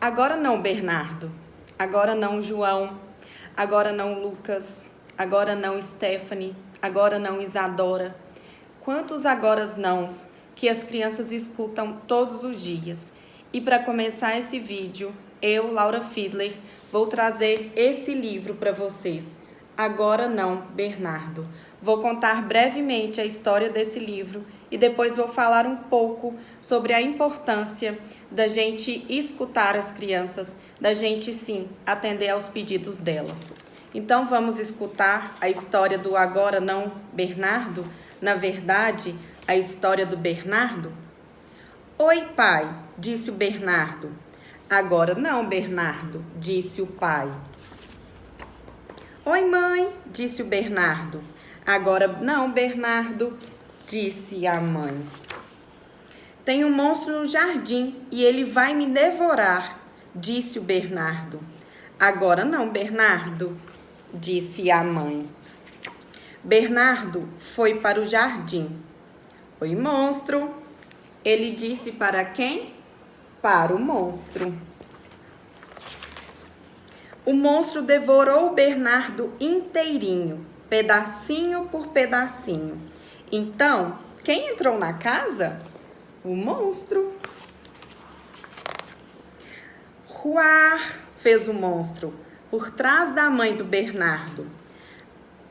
Agora não, Bernardo. Agora não, João. Agora não, Lucas. Agora não, Stephanie. Agora não, Isadora. Quantos agoras nãos que as crianças escutam todos os dias. E para começar esse vídeo, eu, Laura Fiedler, vou trazer esse livro para vocês. Agora não, Bernardo. Vou contar brevemente a história desse livro e depois vou falar um pouco sobre a importância da gente escutar as crianças, da gente sim atender aos pedidos dela. Então vamos escutar a história do Agora não, Bernardo? Na verdade, a história do Bernardo? Oi, pai, disse o Bernardo. Agora não, Bernardo, disse o pai. Oi, mãe, disse o Bernardo. Agora não, Bernardo, disse a mãe. Tem um monstro no jardim e ele vai me devorar, disse o Bernardo. Agora não, Bernardo, disse a mãe. Bernardo foi para o jardim. Oi, monstro, ele disse para quem? Para o monstro. O monstro devorou o Bernardo inteirinho, pedacinho por pedacinho. Então, quem entrou na casa? O monstro. Ruar, fez o monstro, por trás da mãe do Bernardo.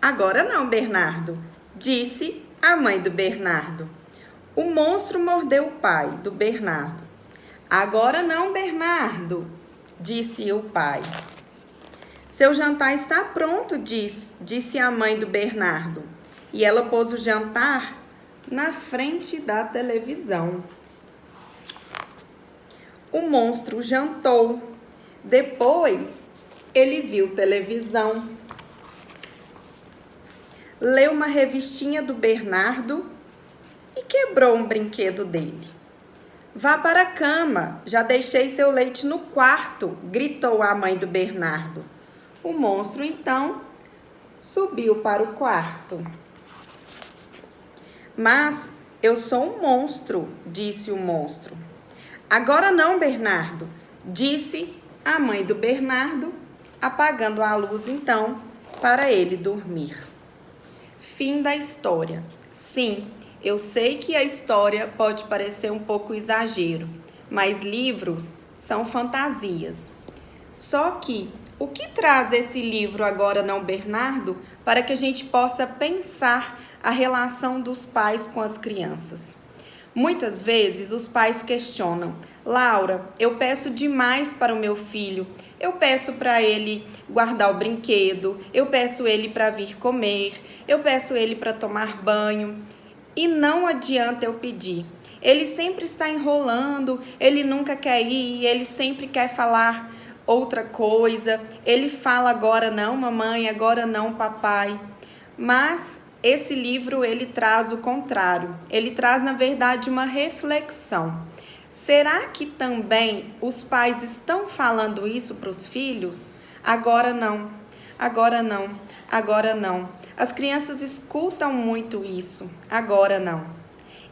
Agora não, Bernardo, disse a mãe do Bernardo. O monstro mordeu o pai do Bernardo. Agora não, Bernardo, disse o pai. Seu jantar está pronto, disse a mãe do Bernardo. E ela pôs o jantar na frente da televisão. O monstro jantou. Depois, ele viu televisão. Leu uma revistinha do Bernardo e quebrou um brinquedo dele. Vá para a cama, já deixei seu leite no quarto, gritou a mãe do Bernardo. O monstro, então, subiu para o quarto. Mas eu sou um monstro, disse o monstro. Agora não, Bernardo, disse a mãe do Bernardo, apagando a luz, então, para ele dormir. Fim da história. Sim, eu sei que a história pode parecer um pouco exagero, mas livros são fantasias. Só que o que traz esse livro Agora não, Bernardo, para que a gente possa pensar a relação dos pais com as crianças? Muitas vezes os pais questionam: Laura, eu peço demais para o meu filho, eu peço para ele guardar o brinquedo, eu peço ele para vir comer, eu peço ele para tomar banho, e não adianta eu pedir. Ele sempre está enrolando, ele nunca quer ir, ele sempre quer falar outra coisa, ele fala agora não, mamãe, agora não, papai. Mas esse livro, ele traz o contrário. Ele traz, na verdade, uma reflexão. Será que também os pais estão falando isso para os filhos? Agora não, agora não, agora não. As crianças escutam muito isso, agora não.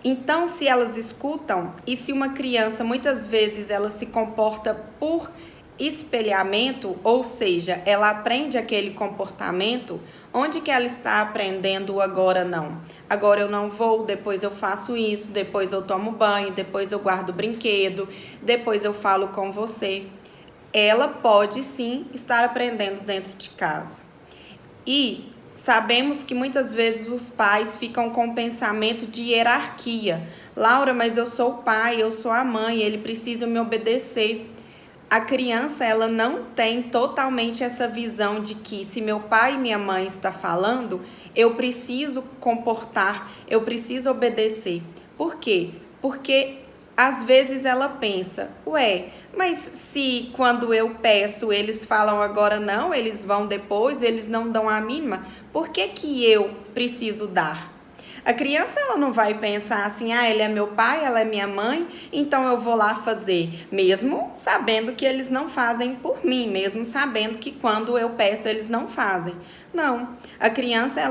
Então, se elas escutam, e se uma criança, muitas vezes, ela se comporta por espelhamento, ou seja, ela aprende aquele comportamento, onde que ela está aprendendo o agora não? Agora eu não vou, depois eu faço isso, depois eu tomo banho, depois eu guardo o brinquedo, depois eu falo com você. Ela pode sim estar aprendendo dentro de casa. E sabemos que muitas vezes os pais ficam com o pensamento de hierarquia. Laura, mas eu sou o pai, eu sou a mãe, ele precisa me obedecer. A criança, ela não tem totalmente essa visão de que se meu pai e minha mãe estão falando, eu preciso comportar, eu preciso obedecer. Por quê? Porque às vezes ela pensa, mas se quando eu peço eles falam agora não, eles vão depois, eles não dão a mínima, por que que eu preciso dar? A criança, ela não vai pensar assim, ele é meu pai, ela é minha mãe, então eu vou lá fazer, mesmo sabendo que eles não fazem por mim, mesmo sabendo que quando eu peço eles não fazem. Não, a criança,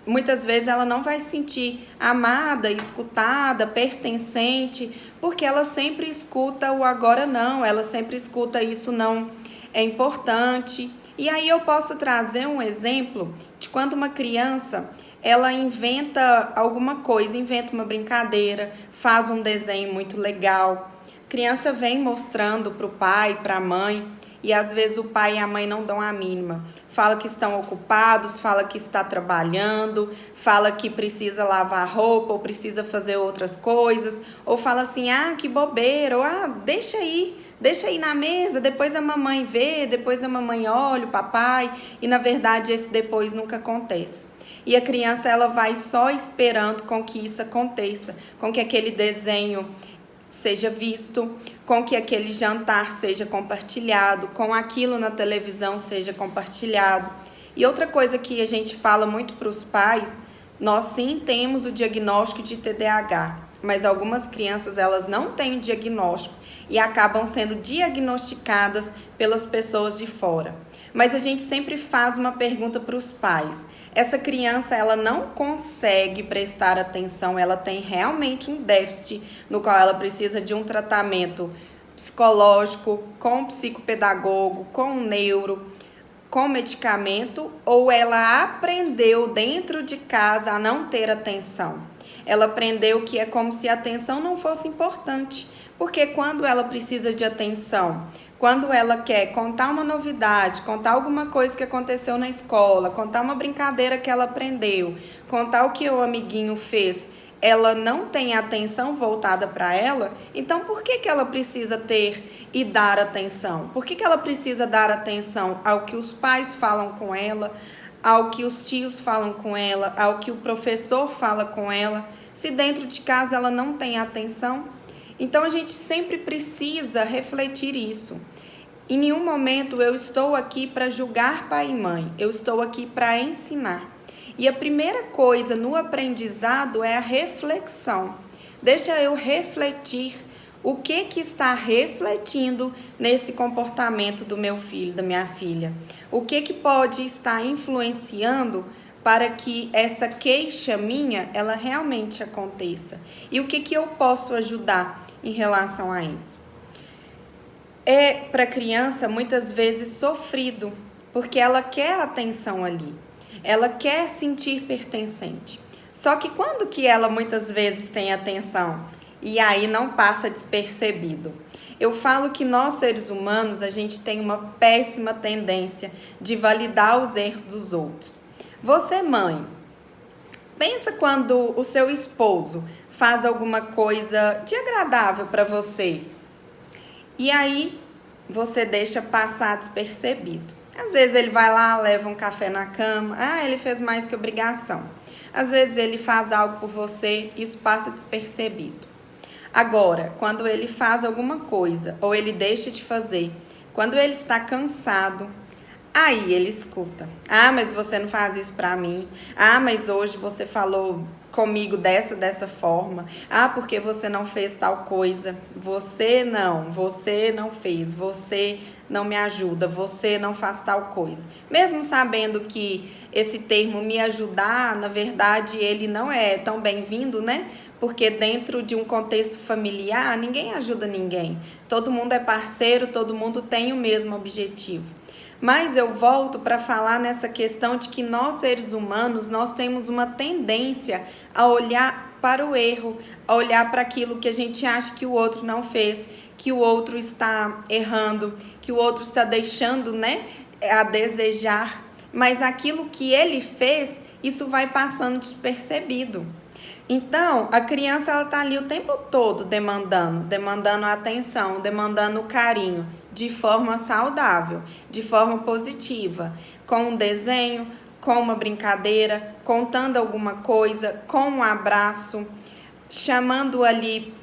muitas vezes ela não vai se sentir amada, escutada, pertencente, porque ela sempre escuta o agora não, ela sempre escuta isso não é importante. E aí eu posso trazer um exemplo de quando uma criança, ela inventa alguma coisa, inventa uma brincadeira, faz um desenho muito legal. A criança vem mostrando para o pai, para a mãe, e às vezes o pai e a mãe não dão a mínima. Fala que estão ocupados, fala que está trabalhando, fala que precisa lavar roupa ou precisa fazer outras coisas, ou fala assim, ah, que bobeira, ou ah, deixa aí na mesa, depois a mamãe vê, depois a mamãe olha, o papai, e na verdade esse depois nunca acontece. E a criança, ela vai só esperando com que isso aconteça, com que aquele desenho seja visto, com que aquele jantar seja compartilhado, com aquilo na televisão seja compartilhado. E outra coisa que a gente fala muito para os pais, nós sim temos o diagnóstico de TDAH, mas algumas crianças, elas não têm o diagnóstico e acabam sendo diagnosticadas pelas pessoas de fora. Mas a gente sempre faz uma pergunta para os pais. Essa criança, ela não consegue prestar atenção, ela tem realmente um déficit no qual ela precisa de um tratamento psicológico, com psicopedagogo, com neuro, com medicamento, ou ela aprendeu dentro de casa a não ter atenção? Ela aprendeu que é como se a atenção não fosse importante, porque quando ela precisa de atenção, quando ela quer contar uma novidade, contar alguma coisa que aconteceu na escola, contar uma brincadeira que ela aprendeu, contar o que o amiguinho fez, ela não tem atenção voltada para ela, então por que ela precisa ter e dar atenção? Por que ela precisa dar atenção ao que os pais falam com ela, ao que os tios falam com ela, ao que o professor fala com ela, se dentro de casa ela não tem atenção? Então a gente sempre precisa refletir isso. Em nenhum momento eu estou aqui para julgar pai e mãe, eu estou aqui para ensinar. E a primeira coisa no aprendizado é a reflexão. Deixa eu refletir o que está refletindo nesse comportamento do meu filho, da minha filha. O que pode estar influenciando para que essa queixa minha, ela realmente aconteça. E o que eu posso ajudar em relação a isso? É para a criança muitas vezes sofrido, porque ela quer atenção ali, ela quer sentir pertencente. Só que quando que ela muitas vezes tem atenção? E aí não passa despercebido. Eu falo que nós seres humanos, a gente tem uma péssima tendência de validar os erros dos outros. Você, mãe, pensa quando o seu esposo faz alguma coisa de agradável para você. E aí, você deixa passar despercebido. Às vezes ele vai lá, leva um café na cama. Ah, ele fez mais que obrigação. Às vezes ele faz algo por você, isso passa despercebido. Agora, quando ele faz alguma coisa, ou ele deixa de fazer, quando ele está cansado, aí ele escuta. Ah, mas você não faz isso pra mim. Ah, mas hoje você falou comigo dessa forma. Ah, porque você não fez tal coisa. Você não fez. Você não me ajuda. Você não faz tal coisa. Mesmo sabendo que esse termo me ajudar, na verdade, ele não é tão bem-vindo, né? Porque dentro de um contexto familiar, ninguém ajuda ninguém. Todo mundo é parceiro, todo mundo tem o mesmo objetivo. Mas eu volto para falar nessa questão de que nós, seres humanos, nós temos uma tendência a olhar para o erro, a olhar para aquilo que a gente acha que o outro não fez, que o outro está errando, que o outro está deixando, né, a desejar. Mas aquilo que ele fez, isso vai passando despercebido. Então, a criança, ela tá ali o tempo todo demandando atenção, demandando carinho, de forma saudável, de forma positiva, com um desenho, com uma brincadeira, contando alguma coisa, com um abraço, chamando ali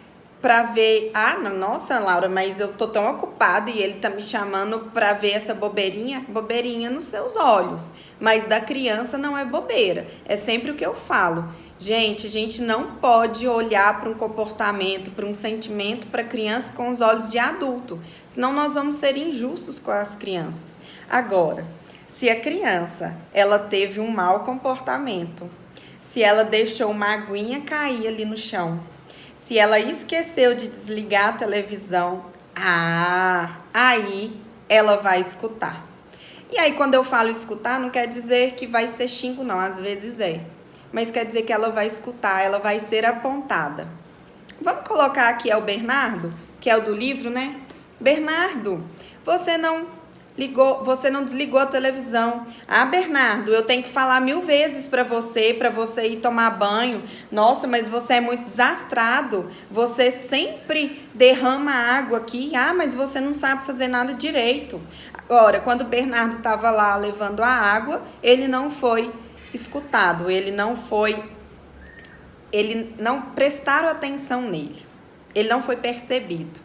para ver, ah, nossa, Laura, mas eu tô tão ocupada e ele tá me chamando para ver essa bobeirinha nos seus olhos, mas da criança não é bobeira, é sempre o que eu falo. Gente, a gente não pode olhar para um comportamento, para um sentimento, para a criança com os olhos de adulto, senão nós vamos ser injustos com as crianças. Agora, se a criança, ela teve um mau comportamento, se ela deixou uma aguinha cair ali no chão, Se ela esqueceu de desligar a televisão, aí ela vai escutar. E aí, quando eu falo escutar, não quer dizer que vai ser xingo, não. Às vezes é. Mas quer dizer que ela vai escutar, ela vai ser apontada. Vamos colocar aqui o Bernardo, que é o do livro, né? Bernardo, você não desligou a televisão. Bernardo, eu tenho que falar 1000 vezes para você ir tomar banho. Nossa, mas você é muito desastrado. Você sempre derrama água aqui. Mas você não sabe fazer nada direito. Agora, quando o Bernardo estava lá levando a água, ele não foi escutado, ele não prestaram atenção nele, ele não foi percebido.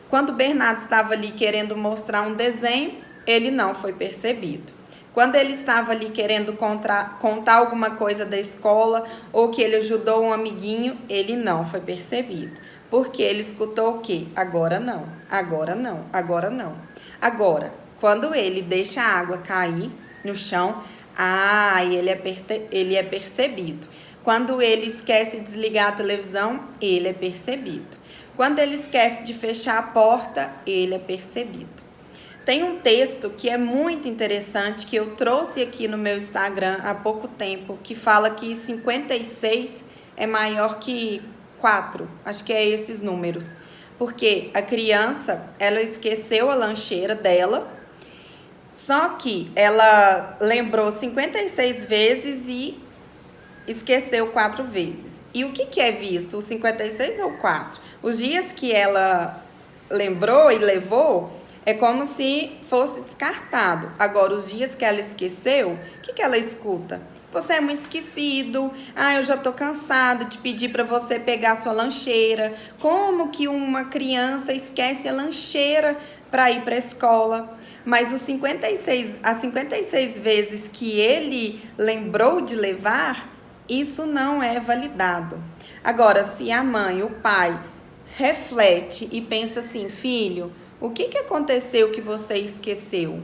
Quando o Bernardo estava ali querendo mostrar um desenho, ele não foi percebido. Quando ele estava ali querendo contar alguma coisa da escola ou que ele ajudou um amiguinho, ele não foi percebido. Porque ele escutou o quê? Agora não, agora não, agora não. Agora, quando ele deixa a água cair no chão, ele é percebido. Quando ele esquece de desligar a televisão, ele é percebido. Quando ele esquece de fechar a porta, ele é percebido. Tem um texto que é muito interessante, que eu trouxe aqui no meu Instagram há pouco tempo, que fala que 56 é maior que 4. Acho que é esses números. Porque a criança, ela esqueceu a lancheira dela, só que ela lembrou 56 vezes e esqueceu 4 vezes. E o que é visto? O 56 ou 4? Os dias que ela lembrou e levou, é como se fosse descartado. Agora, os dias que ela esqueceu, o que ela escuta? Você é muito esquecido. Eu já tô cansada de pedir para você pegar a sua lancheira. Como que uma criança esquece a lancheira para ir para a escola? Mas as 56 vezes que ele lembrou de levar, isso não é validado. Agora, se a mãe, o pai, reflete e pensa assim, filho, o que aconteceu que você esqueceu?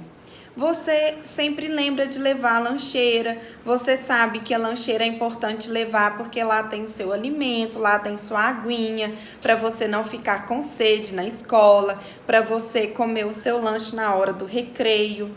Você sempre lembra de levar a lancheira, você sabe que a lancheira é importante levar porque lá tem o seu alimento, lá tem sua aguinha, para você não ficar com sede na escola, para você comer o seu lanche na hora do recreio.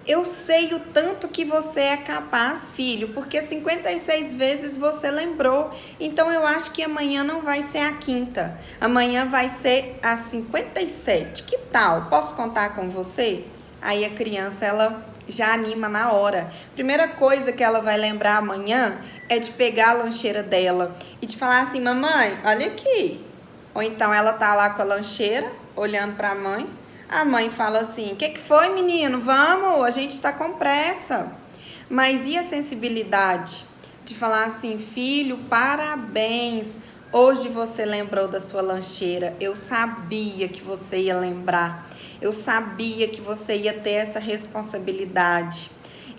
Eu sei o tanto que você é capaz, filho, porque 56 vezes você lembrou. Então, eu acho que amanhã não vai ser a 5ª. Amanhã vai ser a 57. Que tal? Posso contar com você? Aí a criança, ela já anima na hora. Primeira coisa que ela vai lembrar amanhã é de pegar a lancheira dela e de falar assim, mamãe, olha aqui. Ou então ela tá lá com a lancheira, olhando para a mãe. A mãe fala assim, o que foi, menino? Vamos, a gente tá com pressa. Mas e a sensibilidade de falar assim, filho, parabéns. Hoje você lembrou da sua lancheira. Eu sabia que você ia lembrar. Eu sabia que você ia ter essa responsabilidade.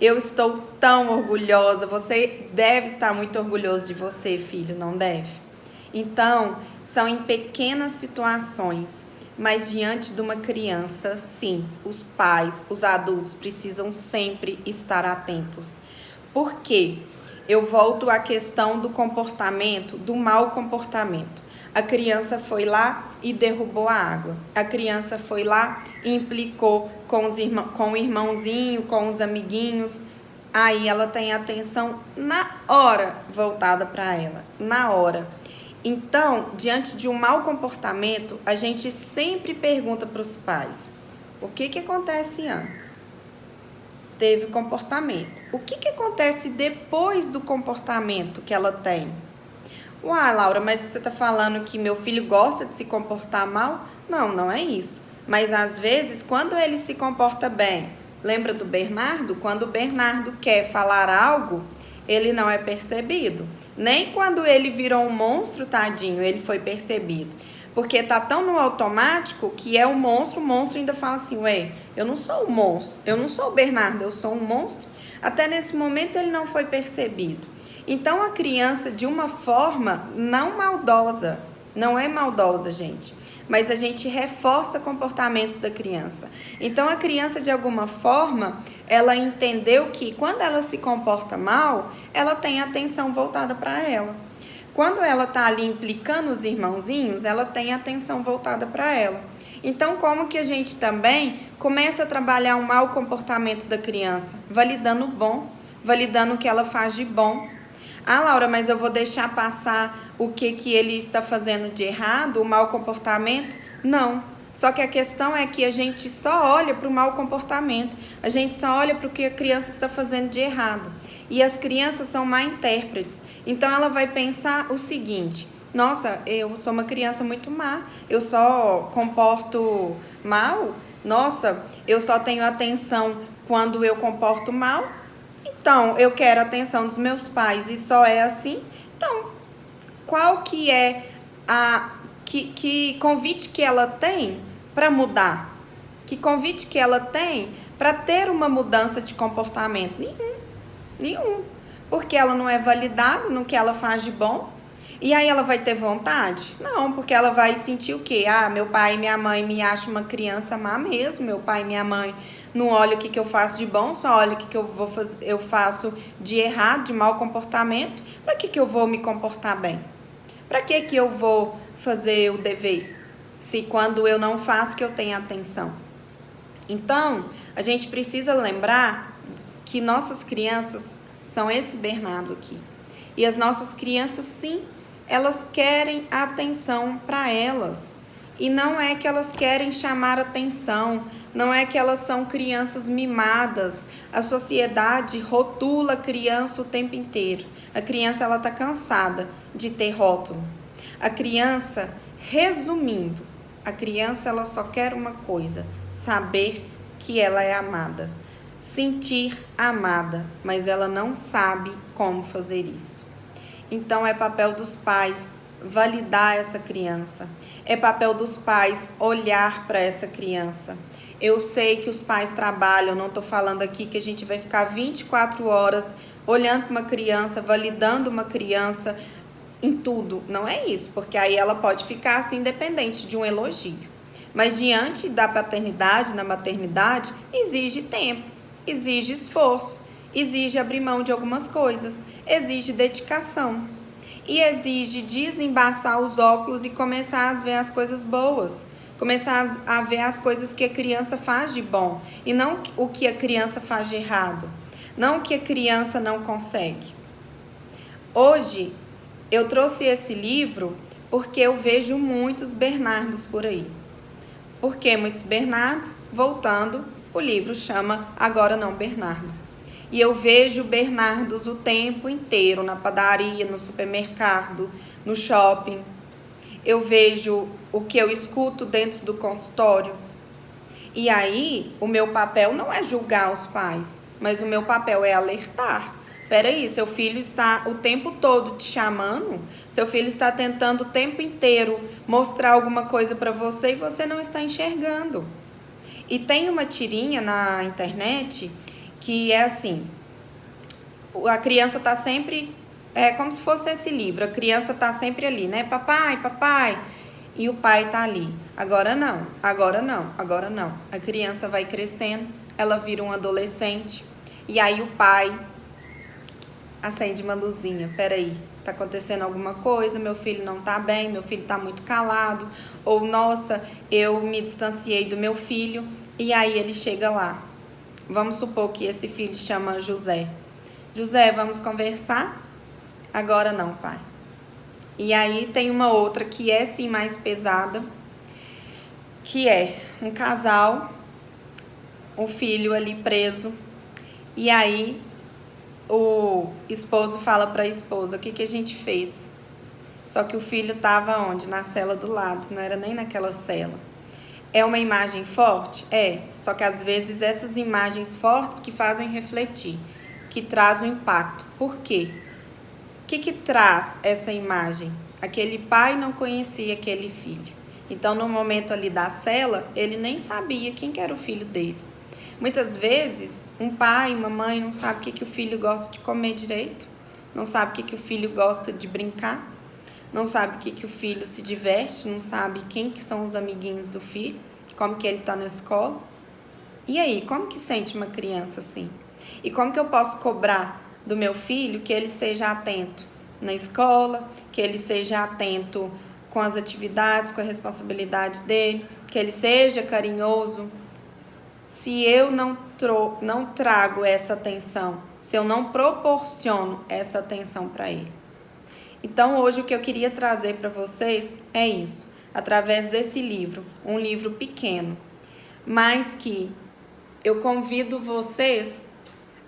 Eu estou tão orgulhosa. Você deve estar muito orgulhoso de você, filho, não deve? Então, são em pequenas situações, mas diante de uma criança, sim, os pais, os adultos precisam sempre estar atentos. Por quê? Eu volto à questão do comportamento, do mau comportamento. A criança foi lá e derrubou a água. A criança foi lá e implicou com o irmãozinho, com os amiguinhos. Aí ela tem a atenção na hora voltada para ela, na hora. Então, diante de um mau comportamento, a gente sempre pergunta para os pais, o que acontece antes? Teve comportamento. O que acontece depois do comportamento que ela tem? Laura, mas você está falando que meu filho gosta de se comportar mal? Não, não é isso. Mas às vezes, quando ele se comporta bem, lembra do Bernardo? Quando o Bernardo quer falar algo, ele não é percebido. Nem quando ele virou um monstro, tadinho, ele foi percebido. Porque tá tão no automático que é o monstro ainda fala assim, eu não sou o monstro, eu não sou o Bernardo, eu sou um monstro. Até nesse momento ele não foi percebido. Então, a criança, de uma forma não maldosa, não é maldosa, gente, mas a gente reforça comportamentos da criança. Então, a criança, de alguma forma, ela entendeu que quando ela se comporta mal, ela tem a atenção voltada para ela. Quando ela está ali implicando os irmãozinhos, ela tem a atenção voltada para ela. Então, como que a gente também começa a trabalhar um mau comportamento da criança? Validando o bom, validando o que ela faz de bom. Ah, Laura, mas eu vou deixar passar o que ele está fazendo de errado, o mau comportamento? Não. Só que a questão é que a gente só olha para o mau comportamento, a gente só olha para o que a criança está fazendo de errado. E as crianças são má intérpretes. Então ela vai pensar o seguinte: nossa, eu sou uma criança muito má, eu só comporto mal, nossa, eu só tenho atenção quando eu comporto mal, então eu quero a atenção dos meus pais e só é assim. Então, qual que é que convite que ela tem para mudar? Que convite que ela tem para ter uma mudança de comportamento? Nenhum. Porque ela não é validada no que ela faz de bom. E aí ela vai ter vontade? Não, porque ela vai sentir o quê? Ah, meu pai e minha mãe me acham uma criança má mesmo. Meu pai e minha mãe não olham o que eu faço de bom, só olham o que eu faço de errado, de mau comportamento. Para que eu vou me comportar bem? Para que eu vou fazer o dever? Se quando eu não faço que eu tenho atenção. Então, a gente precisa lembrar que nossas crianças são esse Bernardo aqui. E as nossas crianças, sim, elas querem atenção para elas. E não é que elas querem chamar atenção, não é que elas são crianças mimadas. A sociedade rotula a criança o tempo inteiro. A criança, ela está cansada de ter rótulo. A criança, resumindo, a criança, ela só quer uma coisa: saber que ela é amada. Sentir amada, mas ela não sabe como fazer isso. Então, é papel dos pais validar essa criança. É papel dos pais olhar para essa criança. Eu sei que os pais trabalham, não estou falando aqui que a gente vai ficar 24 horas olhando para uma criança, validando uma criança em tudo. Não é isso, porque aí ela pode ficar assim, independente de um elogio. Mas diante da paternidade, na maternidade, exige tempo, exige esforço, exige abrir mão de algumas coisas, exige dedicação. E exige desembaçar os óculos e começar a ver as coisas boas. Começar a ver as coisas que a criança faz de bom. E não o que a criança faz de errado. Não o que a criança não consegue. Hoje, eu trouxe esse livro porque eu vejo muitos Bernardos por aí. Por que muitos Bernardos? Voltando, o livro chama Agora Não, Bernardo. E eu vejo Bernardos o tempo inteiro, na padaria, no supermercado, no shopping. Eu vejo o que eu escuto dentro do consultório. E aí, o meu papel não é julgar os pais, mas o meu papel é alertar. Peraí, seu filho está o tempo todo te chamando, seu filho está tentando o tempo inteiro mostrar alguma coisa para você e você não está enxergando. E tem uma tirinha na internet que é assim: a criança está sempre, é como se fosse esse livro, a criança está sempre ali, né? Papai, papai, e o pai está ali. Agora não, agora não, agora não. A criança vai crescendo, ela vira um adolescente, e aí o pai acende uma luzinha: peraí, tá acontecendo alguma coisa, meu filho não tá bem, meu filho tá muito calado, ou nossa, eu me distanciei do meu filho. E aí ele chega lá. Vamos supor que esse filho chama José. José, vamos conversar? Agora não, pai. E aí tem uma outra que é sim mais pesada, que é um casal, o filho ali preso, e aí o esposo fala para a esposa: o que a gente fez? Só que o filho estava onde? Na cela do lado, não era nem naquela cela. É uma imagem forte? É, só que às vezes essas imagens fortes que fazem refletir, que traz um impacto. Por quê? O que traz essa imagem? Aquele pai não conhecia aquele filho. Então, no momento ali da cela, ele nem sabia quem que era o filho dele. Muitas vezes, um pai, uma mãe não sabe o que o filho gosta de comer direito, não sabe o que o filho gosta de brincar, não sabe o que o filho se diverte, não sabe quem que são os amiguinhos do filho, como que ele está na escola. E aí, como que sente uma criança assim? E como que eu posso cobrar do meu filho que ele seja atento na escola, que ele seja atento com as atividades, com a responsabilidade dele, que ele seja carinhoso. Se eu não trago essa atenção, se eu não proporciono essa atenção para ele. Então, hoje o que eu queria trazer para vocês é isso, através desse livro, um livro pequeno, mas que eu convido vocês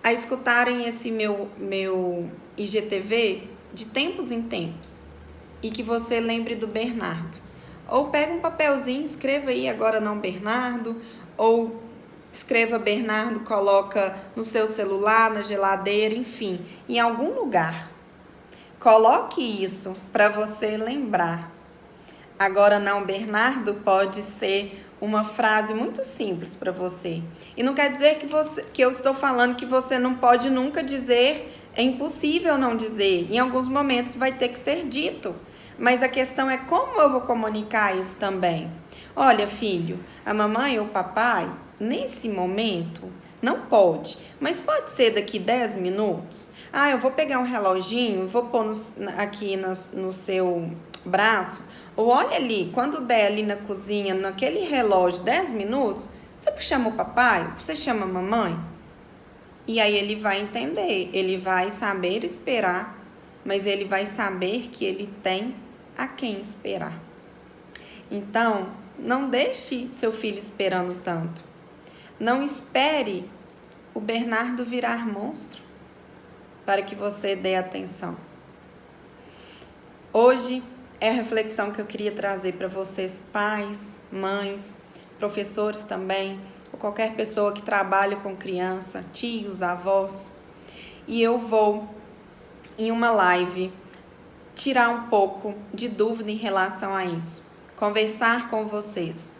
a escutarem esse meu IGTV de tempos em tempos e que você lembre do Bernardo. Ou pega um papelzinho, escreva aí agora não Bernardo, ou escreva Bernardo, coloca no seu celular, na geladeira, enfim, em algum lugar. Coloque isso para você lembrar. Agora não Bernardo pode ser uma frase muito simples para você. E não quer dizer que eu estou falando que você não pode nunca dizer, é impossível não dizer. Em alguns momentos vai ter que ser dito. Mas a questão é como eu vou comunicar isso também. Olha, filho, a mamãe ou o papai, nesse momento, não pode. Mas pode ser daqui 10 minutos? Ah, eu vou pegar um reloginho, vou pôr aqui no seu braço. Ou olha ali, quando der ali na cozinha, naquele relógio, 10 minutos, você chama o papai, você chama a mamãe. E aí ele vai entender, ele vai saber esperar, mas ele vai saber que ele tem a quem esperar. Então, não deixe seu filho esperando tanto. Não espere o Bernardo virar monstro para que você dê atenção. Hoje é a reflexão que eu queria trazer para vocês, pais, mães, professores também, ou qualquer pessoa que trabalha com criança, tios, avós. E eu vou, em uma live, tirar um pouco de dúvida em relação a isso, conversar com vocês.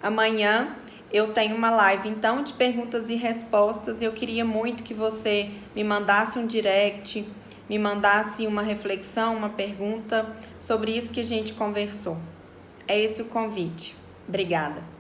Amanhã eu tenho uma live, então, de perguntas e respostas, e eu queria muito que você me mandasse um direct, me mandasse uma reflexão, uma pergunta sobre isso que a gente conversou. É esse o convite. Obrigada.